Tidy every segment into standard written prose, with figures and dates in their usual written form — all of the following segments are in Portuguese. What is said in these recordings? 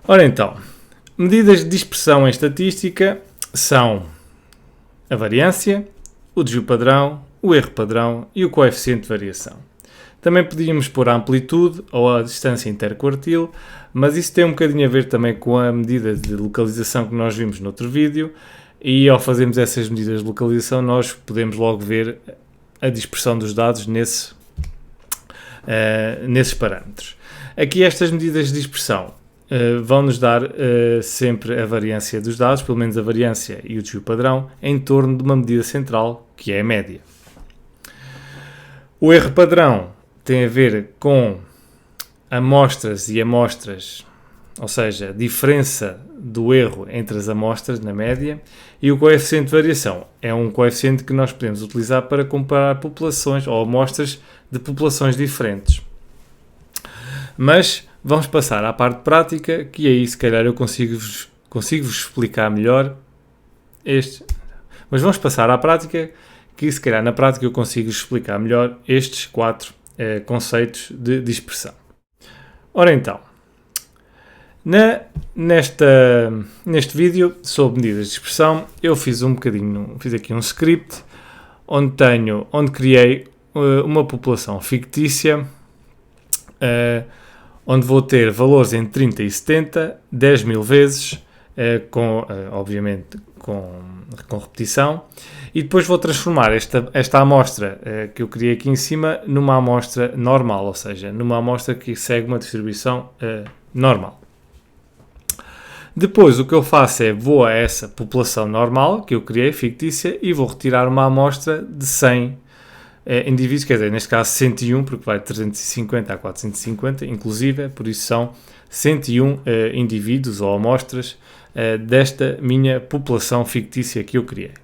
Ora então, medidas de dispersão em estatística são a variância, o desvio padrão, o erro padrão e o coeficiente de variação. Também podíamos pôr a amplitude ou a distância interquartil, mas isso tem um bocadinho a ver também com a medida de localização que nós vimos no outro vídeo, e ao fazermos essas medidas de localização nós podemos logo ver a dispersão dos dados nesses parâmetros. Aqui estas medidas de dispersão vão-nos dar sempre a variância dos dados, pelo menos a variância e o desvio padrão, em torno de uma medida central, que é a média. O erro padrão tem a ver com amostras e amostras, ou seja, a diferença do erro entre as amostras na média, e o coeficiente de variação é um coeficiente que nós podemos utilizar para comparar populações ou amostras de populações diferentes. Mas vamos passar à parte prática, que aí se calhar eu consigo-vos explicar melhor mas vamos passar à prática, que se calhar na prática eu consigo explicar melhor estes 4 conceitos de dispersão. Ora então, neste vídeo sobre medidas de dispersão, eu fiz aqui um script onde criei uma população fictícia, onde vou ter valores entre 30 e 70, 10 mil vezes, obviamente com repetição, e depois vou transformar esta amostra que eu criei aqui em cima numa amostra normal, ou seja, numa amostra que segue uma distribuição normal. Depois o que eu faço é vou a essa população normal que eu criei, fictícia, e vou retirar uma amostra de 100 indivíduos, quer dizer, neste caso 101, porque vai de 350 a 450, inclusive, por isso são 101 indivíduos ou amostras desta minha população fictícia que eu criei.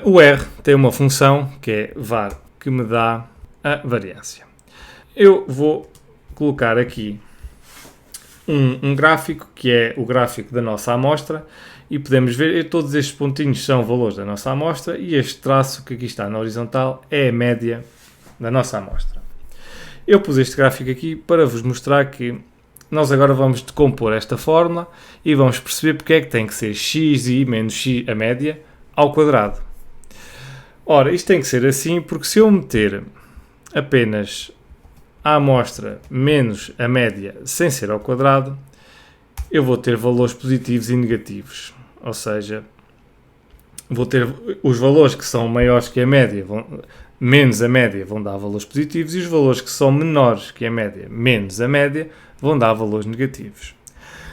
O R tem uma função que é var, que me dá a variância. Eu vou colocar aqui um gráfico, que é o gráfico da nossa amostra, e podemos ver, todos estes pontinhos são valores da nossa amostra, e este traço que aqui está na horizontal é a média da nossa amostra. Eu pus este gráfico aqui para vos mostrar que nós agora vamos decompor esta fórmula e vamos perceber porque é que tem que ser xi menos x a média ao quadrado. Ora, isto tem que ser assim porque se eu meter apenas a amostra menos a média sem ser ao quadrado, eu vou ter valores positivos e negativos. Ou seja, vou ter os valores que são maiores que a média, menos a média, vão dar valores positivos, e os valores que são menores que a média, menos a média, vão dar valores negativos.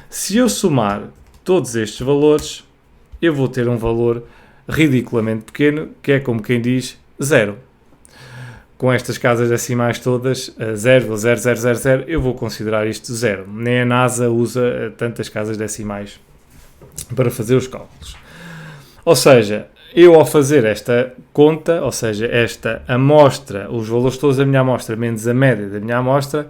Se eu somar todos estes valores, eu vou ter um valor ridiculamente pequeno, que é como quem diz zero. Com estas casas decimais todas, 0,0000, eu vou considerar isto zero. Nem a NASA usa tantas casas decimais para fazer os cálculos. Ou seja, eu ao fazer esta conta, ou seja, esta amostra, os valores todos da minha amostra menos a média da minha amostra,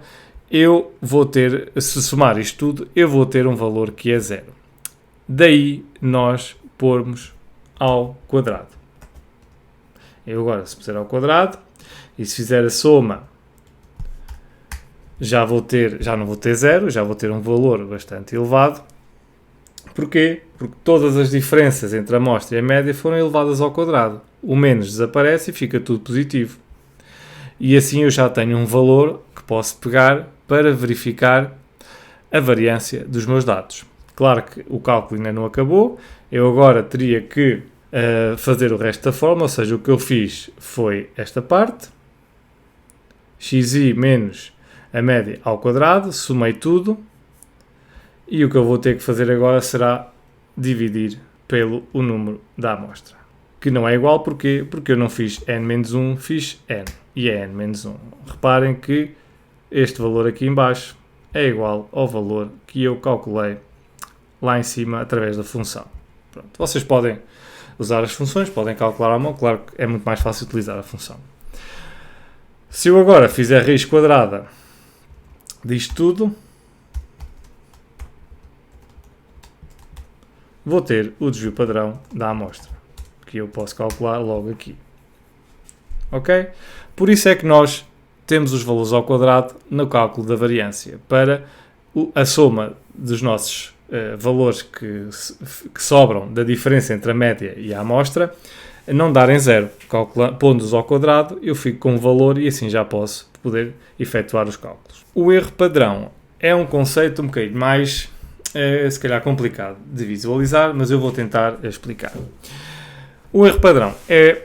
eu vou ter, se somar isto tudo, eu vou ter um valor que é zero. Daí nós pormos ao quadrado. Eu agora, se puser ao quadrado, e se fizer a soma, já não vou ter zero, já vou ter um valor bastante elevado. Porquê? Porque todas as diferenças entre a amostra e a média foram elevadas ao quadrado. O menos desaparece e fica tudo positivo. E assim eu já tenho um valor que posso pegar para verificar a variância dos meus dados. Claro que o cálculo ainda não acabou, eu agora teria que fazer o resto da fórmula, ou seja, o que eu fiz foi esta parte, xi menos a média ao quadrado, somei tudo, e o que eu vou ter que fazer agora será dividir pelo o número da amostra, que não é igual, porquê? Porque eu não fiz n-1, fiz n, e é n-1. Reparem que este valor aqui em baixo é igual ao valor que eu calculei lá em cima através da função. Pronto. Vocês podem usar as funções, podem calcular à mão, claro que é muito mais fácil utilizar a função. Se eu agora fizer raiz quadrada disto tudo, vou ter o desvio padrão da amostra, que eu posso calcular logo aqui. Ok? Por isso é que nós temos os valores ao quadrado no cálculo da variância, para a soma dos nossos valores que sobram da diferença entre a média e a amostra não darem zero. Pondo-os ao quadrado, eu fico com um valor e assim já posso poder efetuar os cálculos. O erro padrão é um conceito um bocadinho mais, se calhar, complicado de visualizar, mas eu vou tentar explicar. O erro padrão é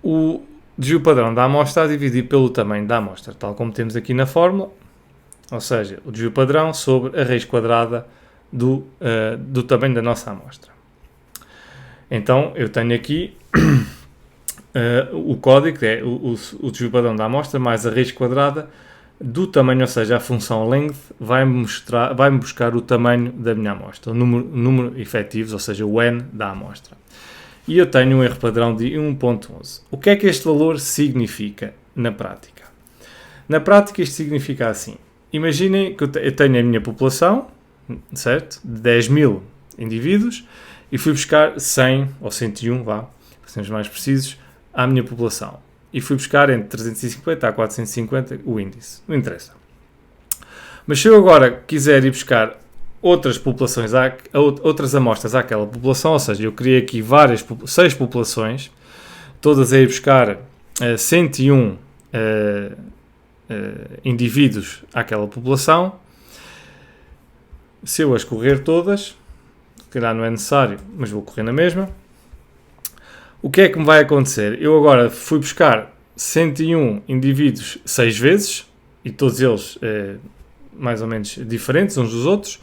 o desvio padrão da amostra a dividir pelo tamanho da amostra, tal como temos aqui na fórmula, ou seja, o desvio padrão sobre a raiz quadrada do tamanho da nossa amostra. Então, eu tenho aqui o código, que é o desvio padrão da amostra mais a raiz quadrada do tamanho, ou seja, a função length vai-me buscar o tamanho da minha amostra, o número efetivos, ou seja, o n da amostra. E eu tenho um erro padrão de 1.11. O que é que este valor significa na prática? Na prática isto significa assim. Imaginem que eu tenho a minha população, certo? De 10.000 indivíduos e fui buscar 100 ou 101, para sermos mais precisos, à minha população. E fui buscar entre 350 a 450 o índice. Não interessa. Mas se eu agora quiser ir buscar outras populações, outras amostras àquela população, ou seja, eu criei aqui 6 populações, todas a ir buscar 101 indivíduos àquela população. Se eu as correr todas, se calhar não é necessário, mas vou correr na mesma, o que é que me vai acontecer? Eu agora fui buscar 101 indivíduos 6 vezes, e todos eles mais ou menos diferentes uns dos outros,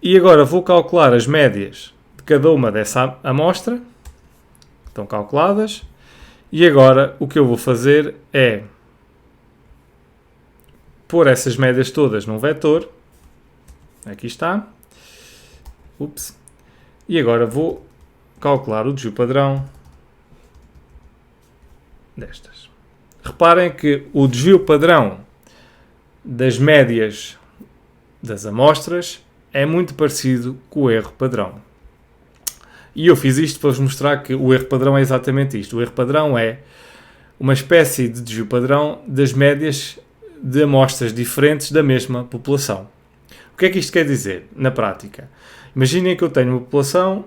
e agora vou calcular as médias de cada uma dessa amostra, estão calculadas, e agora o que eu vou fazer é pôr essas médias todas num vetor, aqui está, e agora vou calcular o desvio padrão destas. Reparem que o desvio padrão das médias das amostras é muito parecido com o erro padrão. E eu fiz isto para vos mostrar que o erro padrão é exatamente isto. O erro padrão é uma espécie de desvio padrão das médias de amostras diferentes da mesma população. O que é que isto quer dizer na prática? Imaginem que eu tenho uma população,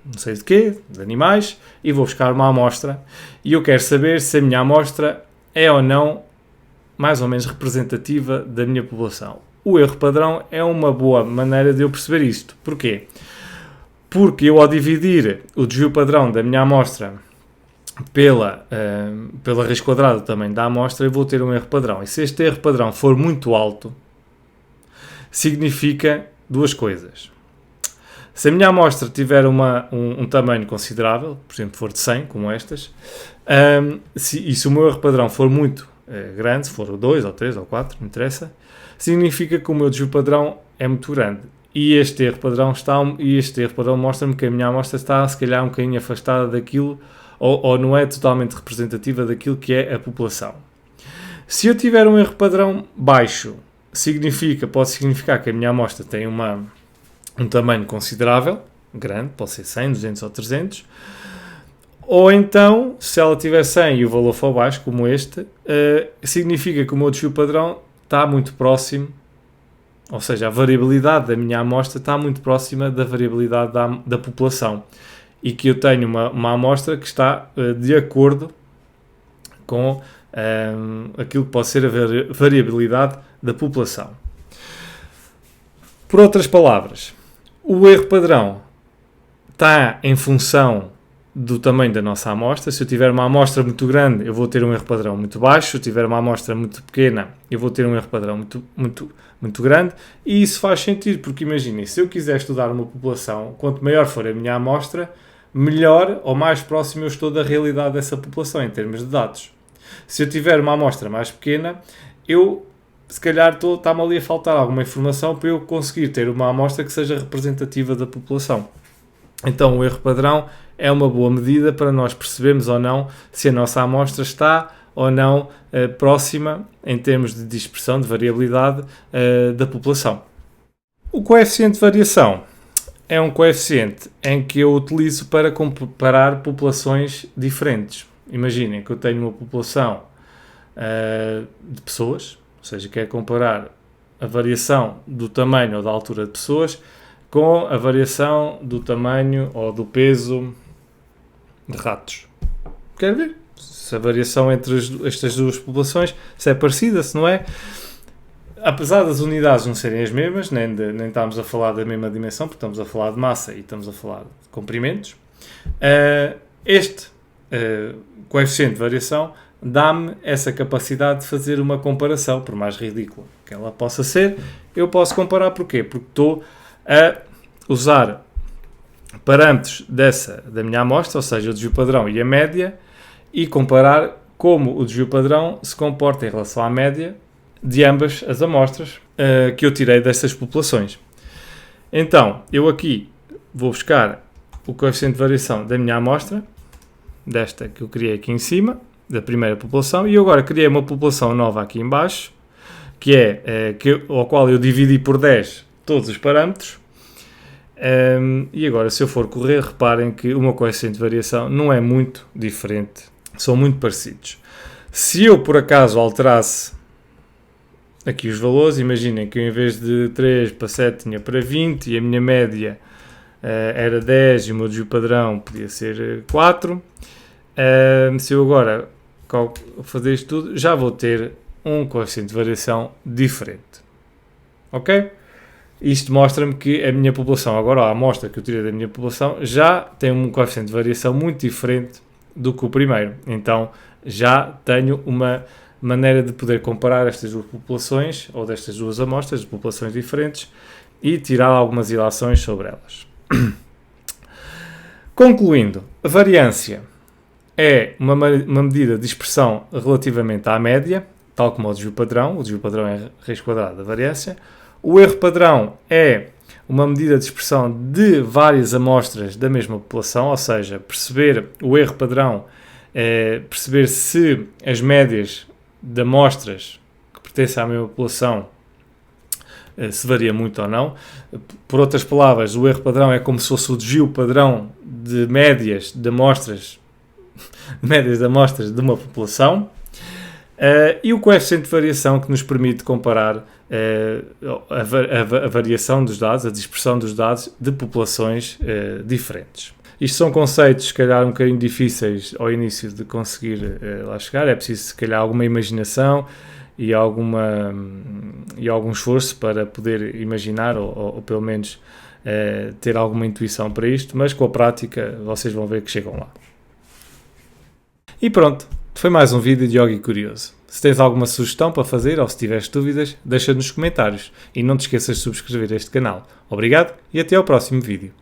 não sei de quê, de animais, e vou buscar uma amostra e eu quero saber se a minha amostra é ou não mais ou menos representativa da minha população. O erro padrão é uma boa maneira de eu perceber isto. Porquê? Porque eu, ao dividir o desvio padrão da minha amostra pela raiz quadrada do tamanho da amostra, eu vou ter um erro padrão. E se este erro padrão for muito alto, significa duas coisas. Se a minha amostra tiver um tamanho considerável, por exemplo, for de 100, como estas, e se o meu erro padrão for muito grande, se for 2 ou 3 ou 4, não interessa, significa que o meu desvio padrão é muito grande. E este erro padrão mostra-me que a minha amostra está, se calhar, um bocadinho afastada daquilo, ou não é totalmente representativa daquilo que é a população. Se eu tiver um erro padrão baixo, pode significar que a minha amostra tem um tamanho considerável, grande, pode ser 100, 200 ou 300, ou então, se ela tiver 100 e o valor for baixo, como este, significa que o meu desvio padrão está muito próximo, ou seja, a variabilidade da minha amostra está muito próxima da variabilidade da população, e que eu tenho uma amostra que está de acordo com aquilo que pode ser a variabilidade da população. Por outras palavras, o erro padrão está em função do tamanho da nossa amostra. Se eu tiver uma amostra muito grande, eu vou ter um erro padrão muito baixo. Se eu tiver uma amostra muito pequena, eu vou ter um erro padrão muito grande. E isso faz sentido, porque imaginem, se eu quiser estudar uma população, quanto maior for a minha amostra, melhor ou mais próximo eu estou da realidade dessa população em termos de dados. Se eu tiver uma amostra mais pequena, se calhar está-me ali a faltar alguma informação para eu conseguir ter uma amostra que seja representativa da população. Então o erro padrão é uma boa medida para nós percebermos ou não se a nossa amostra está ou não próxima em termos de dispersão, de variabilidade da população. O coeficiente de variação é um coeficiente em que eu utilizo para comparar populações diferentes. Imaginem que eu tenho uma população de pessoas, ou seja, quero comparar a variação do tamanho ou da altura de pessoas com a variação do tamanho ou do peso de ratos. Quer ver? Se a variação entre estas duas populações, se é parecida, se não é. Apesar das unidades não serem as mesmas, nem estamos a falar da mesma dimensão, porque estamos a falar de massa e estamos a falar de comprimentos, este coeficiente de variação dá-me essa capacidade de fazer uma comparação, por mais ridícula que ela possa ser. Eu posso comparar porquê? Porque estou a usar parâmetros da minha amostra, ou seja, o desvio padrão e a média, e comparar como o desvio padrão se comporta em relação à média de ambas as amostras que eu tirei destas populações. Então, eu aqui vou buscar o coeficiente de variação da minha amostra, desta que eu criei aqui em cima, da primeira população, e eu agora criei uma população nova aqui em baixo, que ao qual eu dividi por 10 todos os parâmetros, e agora se eu for correr, reparem que o meu coeficiente de variação não é muito diferente, são muito parecidos. Se eu por acaso alterasse aqui os valores, imaginem que eu em vez de 3 para 7 tinha para 20 e a minha média era 10 e o meu desvio padrão podia ser 4, se eu agora fazer isto tudo, já vou ter um coeficiente de variação diferente. Ok? Isto mostra-me que a minha população, agora a amostra que eu tirei da minha população, já tem um coeficiente de variação muito diferente do que o primeiro. Então já tenho uma maneira de poder comparar estas duas populações, ou destas duas amostras, de populações diferentes, e tirar algumas ilações sobre elas. Concluindo, a variância é uma medida de expressão relativamente à média, tal como o desvio padrão. O desvio padrão é raiz quadrada da variância. O erro padrão é uma medida de expressão de várias amostras da mesma população, ou seja, perceber o erro padrão é perceber se as médias de amostras que pertencem à mesma população se varia muito ou não. Por outras palavras, o erro padrão é como se fosse o desvio padrão de médias de amostras de uma população. E o coeficiente de variação que nos permite comparar a variação dos dados, a dispersão dos dados de populações diferentes. Isto são conceitos, se calhar, um bocadinho difíceis ao início de conseguir lá chegar. É preciso, se calhar, alguma imaginação e algum esforço para poder imaginar ou pelo menos ter alguma intuição para isto, mas com a prática vocês vão ver que chegam lá. E pronto, foi mais um vídeo de Yogi Curioso. Se tens alguma sugestão para fazer ou se tiveres dúvidas, deixa nos comentários e não te esqueças de subscrever este canal. Obrigado e até ao próximo vídeo.